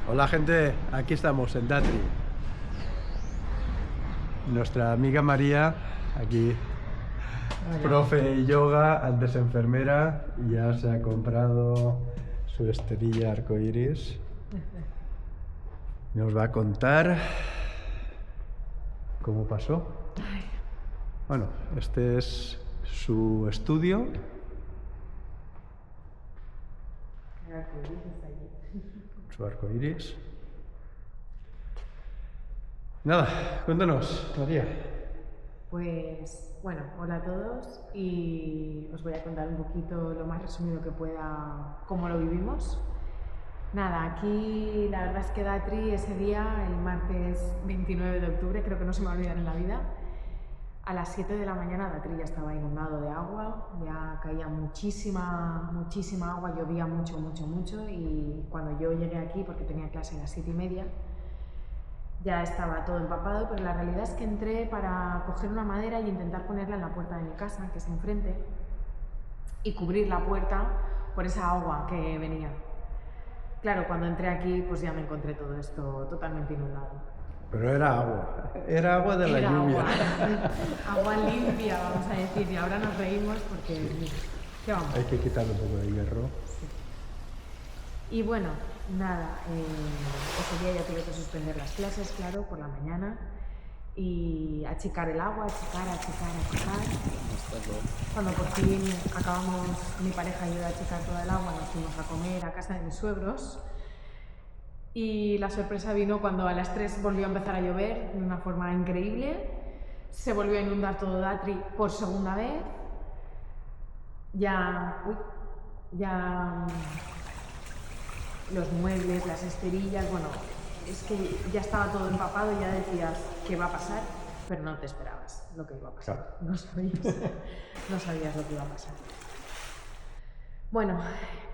Hola gente, aquí estamos en Datri. Nuestra amiga María, aquí, profe de yoga, antes enfermera, ya se ha comprado su esterilla arcoiris. Nos va a contar cómo pasó. Bueno, este es su estudio. Su arcoiris. Nada, cuéntanos, María. Pues bueno, hola a todos y os voy a contar un poquito lo más resumido que pueda cómo lo vivimos. Nada, aquí la verdad es que Datri ese día, el martes 29 de octubre, creo que no se me va a olvidar en la vida, a las 7 de la mañana Datri ya estaba inundado de agua, ya caía muchísima agua, llovía mucho y cuando yo llegué aquí, porque tenía clase a las 7:30, ya estaba todo empapado, pero la realidad es que entré para coger una madera y intentar ponerla en la puerta de mi casa, que es enfrente, y cubrir la puerta por esa agua que venía. Claro, cuando entré aquí, pues ya me encontré todo esto totalmente inundado. Pero era agua de la Era lluvia. agua limpia, vamos a decir, y ahora nos reímos porque, mira, ¿qué vamos? Hay que quitarle un poco de hierro. Y bueno, nada, ese día ya tuve que suspender las clases, claro, por la mañana y achicar el agua, achicar. Cuando por fin acabamos, mi pareja y yo, de achicar toda el agua, nos fuimos a comer a casa de mis suegros y la sorpresa vino cuando a las 3 volvió a empezar a llover de una forma increíble, se volvió a inundar todo Datri por segunda vez, los muebles, las esterillas, bueno, es que ya estaba todo empapado y ya decías qué va a pasar, pero no te esperabas lo que iba a pasar. No sabías lo que iba a pasar. Bueno,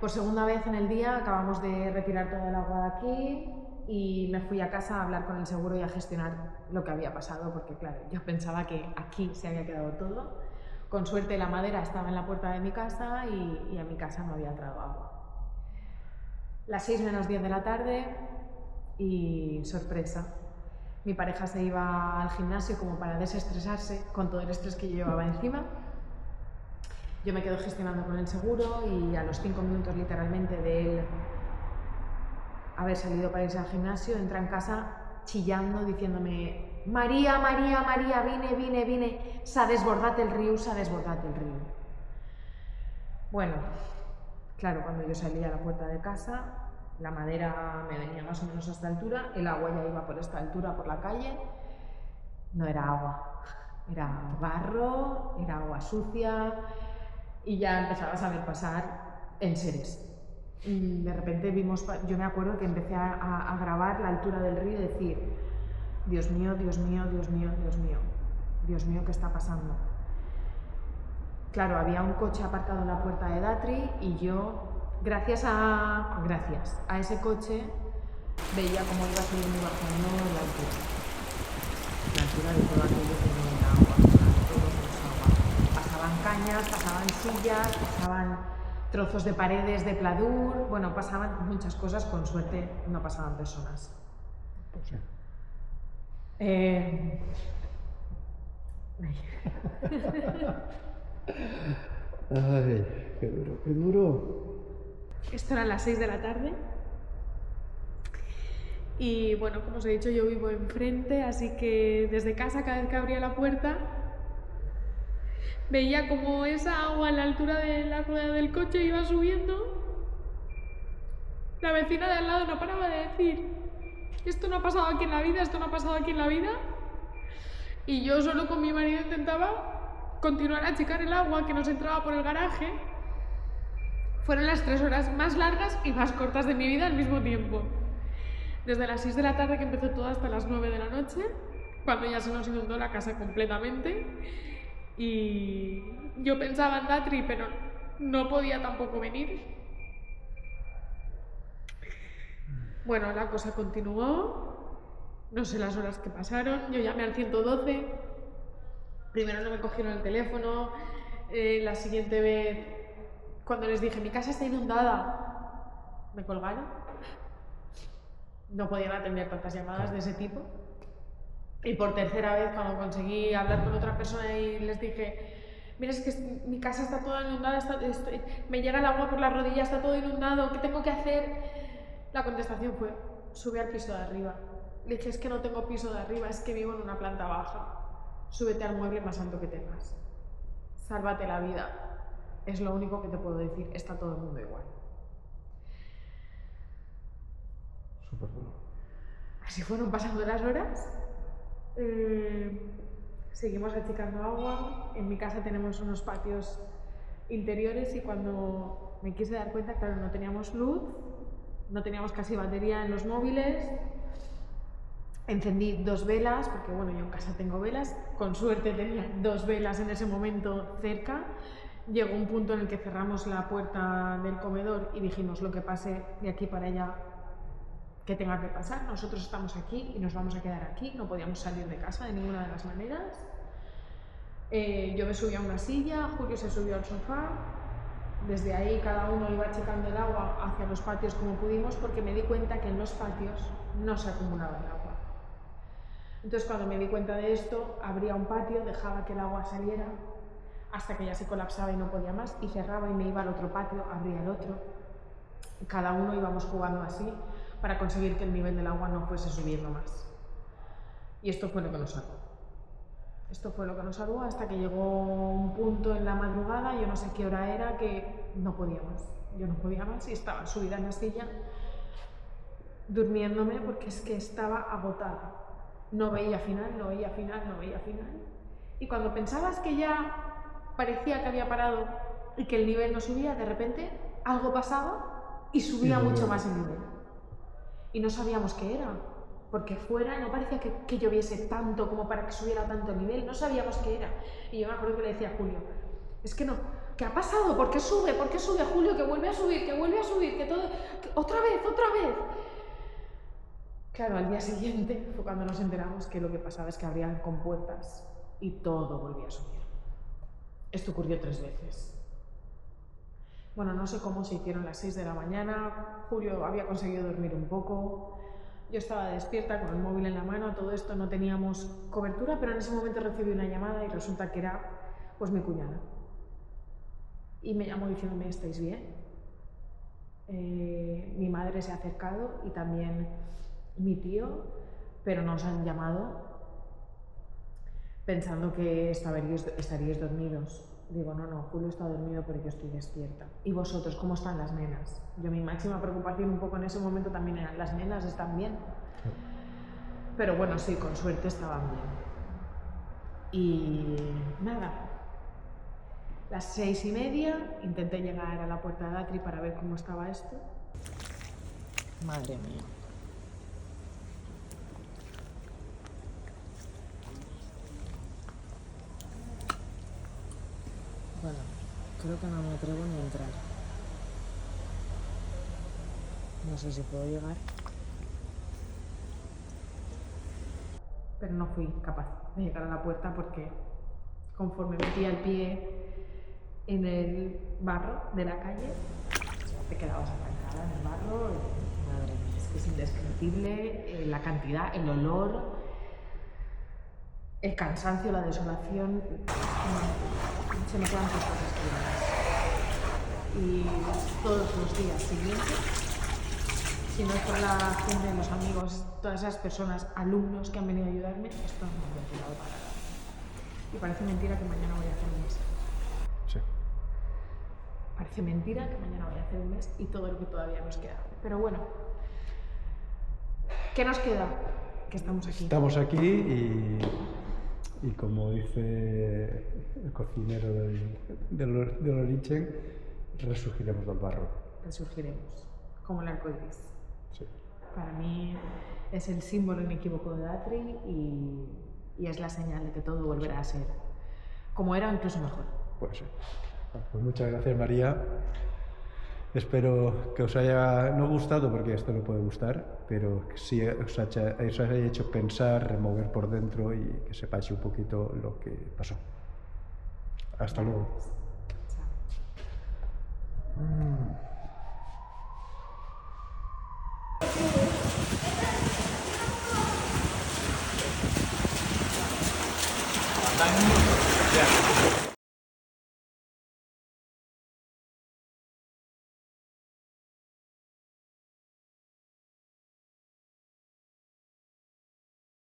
por segunda vez en el día acabamos de retirar todo el agua de aquí y me fui a casa a hablar con el seguro y a gestionar lo que había pasado, porque claro, yo pensaba que aquí se había quedado todo. Con suerte la madera estaba en la puerta de mi casa y a mi casa no había entrado agua. Las 6 menos 10 de la tarde y sorpresa, mi pareja se iba al gimnasio como para desestresarse con todo el estrés que yo llevaba encima. Yo me quedo gestionando con el seguro y a los 5 minutos literalmente de él haber salido para irse al gimnasio, entra en casa chillando, diciéndome María, vine, s'ha desbordat el riu. Bueno, claro, cuando yo salí a la puerta de casa, la madera me venía más o menos a esta altura, el agua ya iba por esta altura por la calle, no era agua, era barro, era agua sucia y ya empezabas a ver pasar enseres. Y de repente vimos, yo me acuerdo que empecé a grabar la altura del río y decir, Dios mío, ¿qué está pasando? Claro, había un coche aparcado en la puerta de Datri y yo, gracias a ese coche, veía cómo iba subiendo y bajando la altura. La altura de todo aquello que no era agua, todo menos agua. Pasaban cañas, pasaban sillas, pasaban trozos de paredes de pladur, bueno, pasaban muchas cosas, con suerte no pasaban personas. Ay, qué duro. Esto eran las 6 de la tarde. Y bueno, como os he dicho, yo vivo enfrente, así que desde casa, cada vez que abría la puerta, veía como esa agua a la altura de la rueda del coche iba subiendo. La vecina de al lado no paraba de decir, esto no ha pasado aquí en la vida, Y yo solo con mi marido intentaba continuar a achicar el agua que nos entraba por el garaje. Fueron las 3 horas más largas y más cortas de mi vida al mismo tiempo. Desde las 6 de la tarde que empezó todo hasta las 9 de la noche, cuando ya se nos inundó la casa completamente. Y yo pensaba en Datri, pero no podía tampoco venir. Bueno, la cosa continuó, no sé las horas que pasaron, yo llamé al 112, primero no me cogieron el teléfono, la siguiente vez, cuando les dije, mi casa está inundada, me colgaron. no podían atender tantas llamadas de ese tipo. Y por tercera vez, cuando conseguí hablar con otra persona y les dije, mira, es que mi casa está toda inundada, me llega el agua por las rodillas, está todo inundado, ¿qué tengo que hacer? La contestación fue, sube al piso de arriba. Le dije, es que no tengo piso de arriba, es que vivo en una planta baja. Súbete al mueble más alto que tengas. Sálvate la vida. Es lo único que te puedo decir, está todo el mundo igual. Súper duro. Así fueron pasando las horas. Seguimos achicando agua. En mi casa tenemos unos patios interiores y cuando me quise dar cuenta, claro, no teníamos luz, no teníamos casi batería en los móviles. Encendí 2 velas, porque bueno, yo en casa tengo velas, con suerte tenía 2 velas en ese momento cerca. Llegó un punto en el que cerramos la puerta del comedor y dijimos, lo que pase de aquí para allá, que tenga que pasar, nosotros estamos aquí y nos vamos a quedar aquí, no podíamos salir de casa de ninguna de las maneras. Yo me subí a una silla, Julio se subió al sofá, desde ahí cada uno iba achicando el agua hacia los patios como pudimos, porque me di cuenta que en los patios no se acumulaba el agua. Entonces cuando me di cuenta de esto, abría un patio, dejaba que el agua saliera hasta que ya se colapsaba y no podía más, y cerraba y me iba al otro patio, abría el otro. Cada uno íbamos jugando así para conseguir que el nivel del agua no fuese subiendo más. Y esto fue lo que nos salvó. Esto fue lo que nos salvó hasta que llegó un punto en la madrugada, yo no sé qué hora era, que no podía más. Yo no podía más y estaba subida en la silla durmiéndome porque es que estaba agotada. No veía final, no veía final, no veía final. Y cuando pensabas que ya parecía que había parado y que el nivel no subía, de repente algo pasaba y subía mucho más el nivel. Y no sabíamos qué era, porque fuera no parecía que lloviese tanto como para que subiera tanto el nivel, no sabíamos qué era. Y yo me acuerdo que le decía a Julio, es que no, ¿qué ha pasado? ¿Por qué sube? ¿Por qué sube, Julio? Que vuelve a subir, que todo... ¡Otra vez, otra vez! Claro, al día siguiente fue cuando nos enteramos que lo que pasaba es que abrían compuertas y todo volvía a subir. Esto ocurrió 3 veces. Bueno, no sé cómo se hicieron las 6 de la mañana, Julio había conseguido dormir un poco, yo estaba despierta con el móvil en la mano, todo esto no teníamos cobertura, pero en ese momento recibí una llamada y resulta que era pues mi cuñada. Y me llamó diciéndome, ¿estáis bien? Mi madre se ha acercado y también mi tío, pero nos han llamado pensando que estaríais dormidos. Digo, no, Julio está dormido pero yo estoy despierta. ¿Y vosotros, cómo están las nenas? Yo mi máxima preocupación un poco en ese momento también era, ¿las nenas están bien? Pero bueno, sí, con suerte estaban bien. Y nada, las 6:30 intenté llegar a la puerta de Atri para ver cómo estaba esto. Madre mía. Bueno, creo que no me atrevo ni a entrar. No sé si puedo llegar. Pero no fui capaz de llegar a la puerta porque conforme metía el pie en el barro de la calle, te quedabas atrancada en el barro. Madre mía, es que es indescriptible la cantidad, el olor, el cansancio, la desolación. Se me quedan cosas escritas. Y todos los días siguientes, si no es por la gente, los amigos, todas esas personas, alumnos que han venido a ayudarme, esto no me ha tirado para nada. Y parece mentira que mañana voy a hacer un mes. Sí. Parece mentira que mañana voy a hacer un mes y todo lo que todavía nos queda. Pero bueno, ¿qué nos queda? Que estamos aquí. Estamos aquí y como dice el cocinero del Origen, resurgiremos del barro. Resurgiremos, como el arcoíris. Sí. Para mí es el símbolo inequívoco de Atri y es la señal de que todo volverá a ser como era o incluso mejor. Pues sí. Pues muchas gracias, María. Espero que os haya no gustado, porque esto no puede gustar, pero que sí os haya hecho pensar, remover por dentro y que sepáis un poquito lo que pasó. Hasta luego. Chao. daño. Ya.